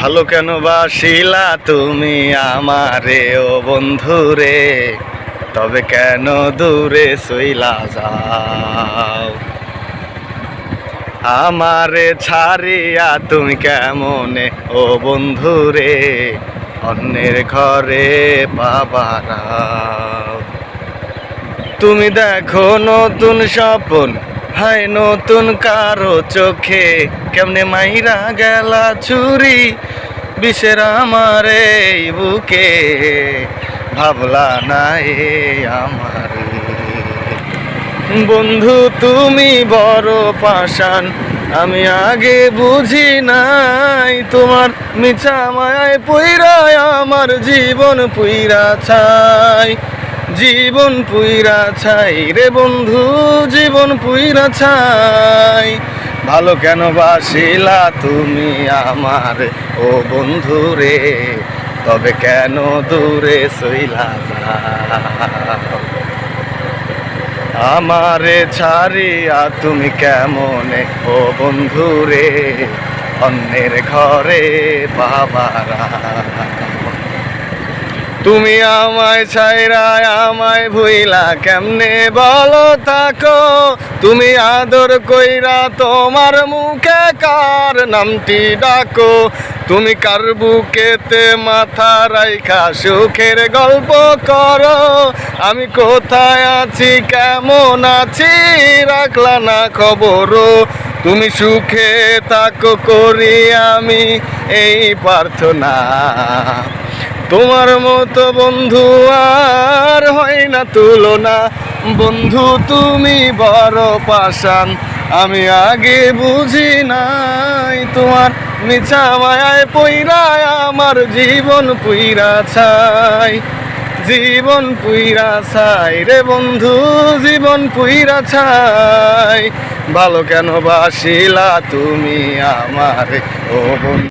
ভালো কেন বাসিলা তুমি আমারে ও বন্ধুরে, তবে কেন দূরে সইলা যাও? আমারে ছাড়িয়া তুমি কেমনে ও বন্ধুরে অন্যের ঘরে বাবারাও? তুমি দেখো নতুন স্বপন, হায় নতুন কারো চোখে, কেমনে মাইরা গেলা ছুরি বিষের আমার এই বুকে, ভাবলা না এ আমার বন্ধু তুমি বড় পাষাণ, আমি আগে বুঝি নাই, তোমার মিছা মায়ায় পুইরায় আমার জীবন পুইরা ছাই, জীবন পুইরা ছাই রে বন্ধু, জীবন পুইরা ছাই। ভালো কেন বাসিলা তুমি আমার ও বন্ধু রে, তবে কেন দূরে সইলা যাও? আমারে ছাড়িয়া তুমি কেমনে ও বন্ধু রে অন্যের ঘরে বাবারা? তুমি আমায় ছাইরা আমায় ভুইলা কেমনে বলো থাকো? তুমি আদর কইরা তোমার মুখে কার নামটি ডাকো? তুমি কার বুকেতে মাথা রাইখা সুখের গল্প করো? আমি কোথায় আছি কেমন আছি রাখলা না খবরও? তুমি সুখে থাকো করি আমি এই প্রার্থনা, তোমার মতো বন্ধু আর হয় না তুলনা। বন্ধু তুমি বড় পাষাণ, আমি আগে বুঝি নাই, তোমার মিছা মায়ায় পইরায় আমার জীবন পুইরা ছাই, জীবন পুইরা ছাই রে বন্ধু, জীবন পুইরা ছাই। ভালো কেন বাসিলা তুমি আমার ও বন্ধু?